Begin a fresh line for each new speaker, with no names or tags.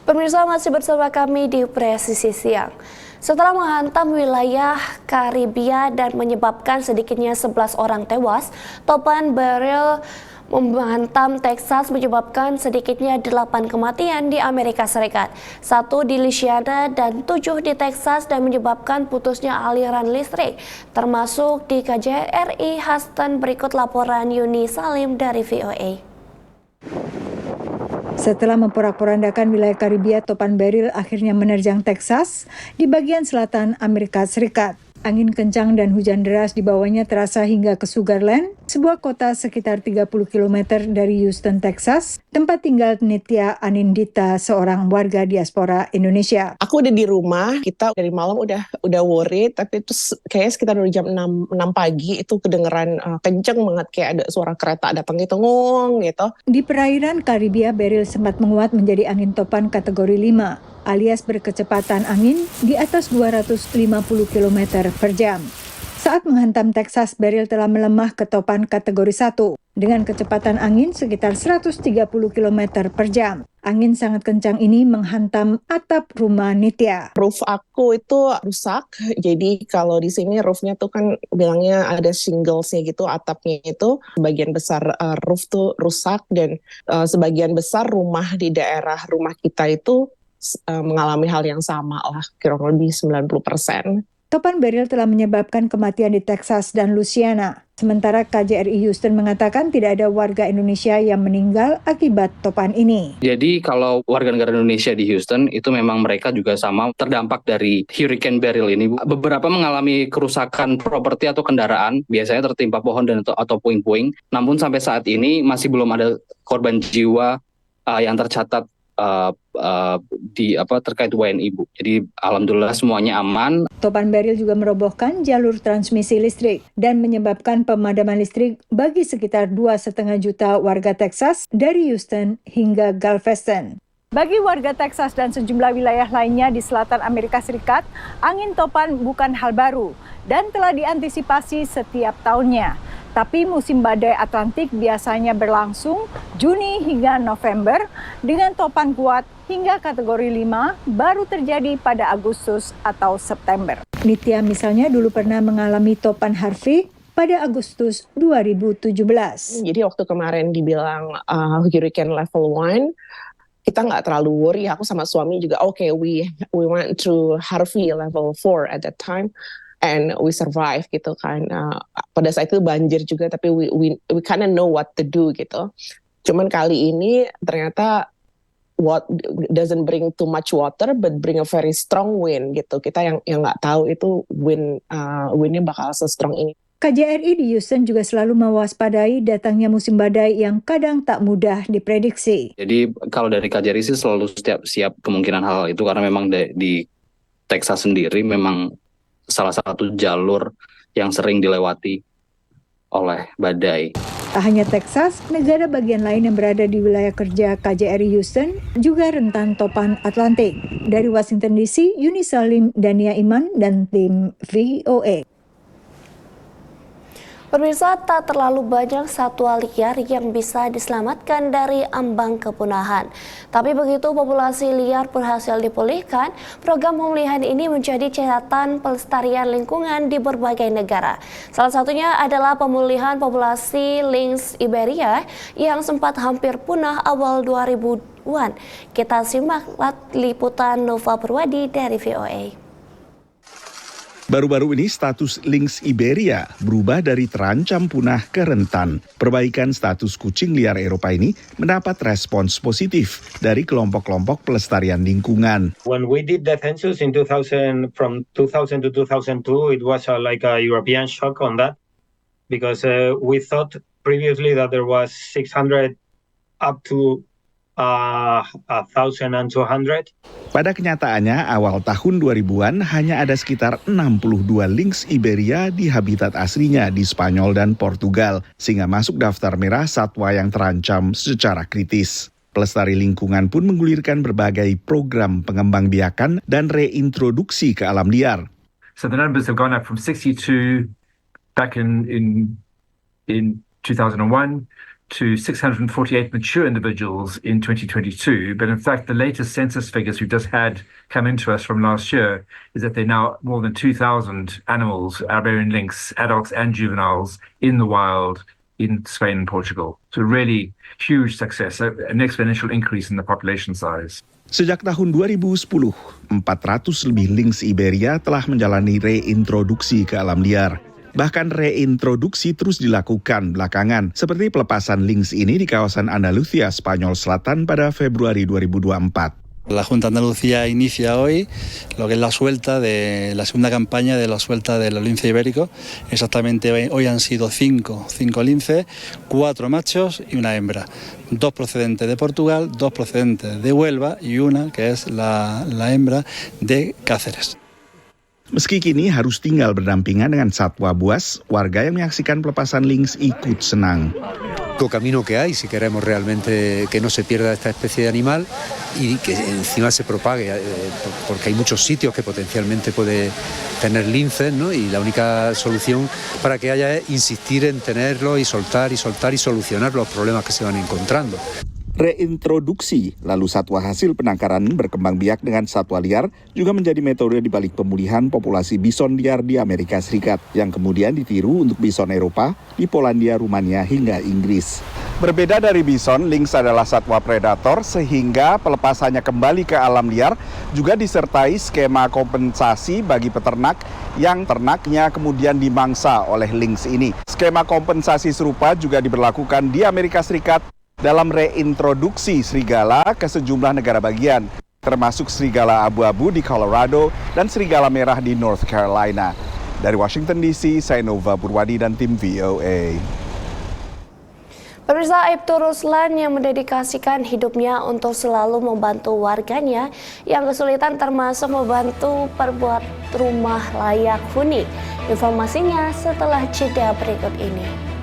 Pemirsa masih bersama kami di Presisi Siang. Setelah menghantam wilayah Karibia dan menyebabkan sedikitnya 11 orang tewas, topan Beryl menghantam Texas menyebabkan sedikitnya 8 kematian di Amerika Serikat. 1 di Louisiana dan 7 di Texas dan menyebabkan putusnya aliran listrik, termasuk di KJRI Houston. Berikut laporan Yuni Salim dari VOA.
Setelah memporak-porandakan wilayah Karibia, topan Beryl akhirnya menerjang Texas di bagian selatan Amerika Serikat. Angin kencang dan hujan deras di bawahnya terasa hingga ke Sugar Land, sebuah kota sekitar 30 km dari Houston, Texas, tempat tinggal Nitya Anindita, seorang warga diaspora Indonesia.
Aku udah di rumah, kita dari malam udah worried, tapi terus kayak sekitar dari jam 6 pagi itu kedengeran kenceng banget, kayak ada suara kereta datang gitu, ngong gitu.
Di perairan Karibia, Beryl sempat menguat menjadi angin topan kategori 5. Alias berkecepatan angin di atas 250 km per jam. Saat menghantam Texas, Beryl telah melemah ke topan kategori 1 dengan kecepatan angin sekitar 130 km per jam. Angin sangat kencang ini menghantam atap rumah Nitya.
Roof aku itu rusak, jadi kalau di sini roofnya tuh kan bilangnya ada shinglesnya gitu, atapnya itu sebagian besar roof tuh rusak dan sebagian besar rumah di daerah rumah kita itu mengalami hal yang sama lah, kira-kira lebih 90%.
Topan Beryl telah menyebabkan kematian di Texas dan Louisiana. Sementara KJRI Houston mengatakan tidak ada warga Indonesia yang meninggal akibat topan ini.
Jadi kalau warga negara Indonesia di Houston itu memang mereka juga sama terdampak dari Hurricane Beryl ini. Beberapa mengalami kerusakan properti atau kendaraan, biasanya tertimpa pohon dan atau puing-puing. Namun sampai saat ini masih belum ada korban jiwa yang tercatat terkait WNI, Bu. Jadi alhamdulillah semuanya aman.
Topan Beryl juga merobohkan jalur transmisi listrik dan menyebabkan pemadaman listrik bagi sekitar 2,5 juta warga Texas dari Houston hingga Galveston. Bagi warga Texas dan sejumlah wilayah lainnya di selatan Amerika Serikat, angin topan bukan hal baru dan telah diantisipasi setiap tahunnya. Tapi musim badai Atlantik biasanya berlangsung Juni hingga November dengan topan kuat hingga kategori 5 baru terjadi pada Agustus atau September. Nitya misalnya dulu pernah mengalami topan Harvey pada Agustus 2017.
Jadi waktu kemarin dibilang hurricane level 1, kita nggak terlalu worry. Aku sama suami juga, we went through Harvey level 4 at that time. And we survive gitu kan. Pada saat itu banjir juga, tapi we kind of know what to do gitu. Cuman kali ini ternyata what doesn't bring too much water, but bring a very strong wind gitu. Kita yang nggak tahu itu windnya bakal se-strong ini.
KJRI di Houston juga selalu mewaspadai datangnya musim badai yang kadang tak mudah diprediksi.
Jadi kalau dari KJRI sih selalu siap kemungkinan hal itu, karena memang di Texas sendiri memang salah satu jalur yang sering dilewati oleh badai.
Tak hanya Texas, negara bagian lain yang berada di wilayah kerja KJRI Houston juga rentan topan Atlantik. Dari Washington DC, Yuni Salim, Dania Iman, dan tim VOA.
Pemirsa, tak terlalu banyak satwa liar yang bisa diselamatkan dari ambang kepunahan. Tapi begitu populasi liar berhasil dipulihkan, program pemulihan ini menjadi catatan pelestarian lingkungan di berbagai negara. Salah satunya adalah pemulihan populasi lynx Iberia yang sempat hampir punah awal 2000-an. Kita simak liputan Nova Purwadi dari VOA.
Baru-baru ini status lynx Iberia berubah dari terancam punah ke rentan. Perbaikan status kucing liar Eropa ini mendapat respons positif dari kelompok-kelompok pelestarian lingkungan.
When we did the census in 2000, from 2000 to 2002, it was like a European shock on that, because we thought previously that there was 600 up to 1,200.
Pada kenyataannya, awal tahun 2000-an hanya ada sekitar 62 lynx Iberia di habitat aslinya di Spanyol dan Portugal, sehingga masuk daftar merah satwa yang terancam secara kritis. Pelestari lingkungan pun menggulirkan berbagai program pengembangbiakan dan reintroduksi ke alam liar.
So the numbers have gone up from 62 back in 2001 to 648 mature individuals in 2022, but in fact, the latest census figures we've just had come into us from last year is that there are now more than 2,000 animals, Iberian lynx, adults and juveniles, in the wild in Spain and Portugal. So really huge success, an exponential increase in the population size.
Sejak tahun 2010, 400 lebih lynx Iberia telah menjalani reintroduksi ke alam liar. Bahkan reintroduksi terus dilakukan belakangan, seperti pelepasan lynx ini di kawasan Andalusia, Spanyol Selatan pada Februari 2024.
La Junta de Andalucía inicia hoy lo que es la suelta de la segunda campaña de la suelta del lince ibérico. Exactamente hoy han sido cinco linces, 4 machos y una hembra. 2 procedentes de Portugal, 2 procedentes de Huelva y una que es la hembra de Cáceres.
Meski kini harus tinggal berdampingan dengan satwa buas, warga yang menyaksikan pelepasan lynx ikut senang.
Camino que hay si queremos realmente que no se pierda esta especie de animal y que encima se propague, porque hay muchos sitios que potencialmente puede tener linces, ¿no? Y la única solución para que haya es insistir en tenerlo y soltar y solucionar los problemas que se van encontrando.
Reintroduksi, lalu satwa hasil penangkaran berkembang biak dengan satwa liar juga menjadi metode di balik pemulihan populasi bison liar di Amerika Serikat yang kemudian ditiru untuk bison Eropa di Polandia, Rumania hingga Inggris. Berbeda dari bison, lynx adalah satwa predator sehingga pelepasannya kembali ke alam liar juga disertai skema kompensasi bagi peternak yang ternaknya kemudian dimangsa oleh lynx ini. Skema kompensasi serupa juga diberlakukan di Amerika Serikat dalam reintroduksi serigala ke sejumlah negara bagian, termasuk serigala abu-abu di Colorado dan serigala merah di North Carolina. Dari Washington DC, saya Nova Purwadi dan tim VOA.
Pemirsa, Aibtu Ruslan yang mendedikasikan hidupnya untuk selalu membantu warganya yang kesulitan, termasuk membantu perbuat rumah layak huni. Informasinya setelah jeda berikut ini.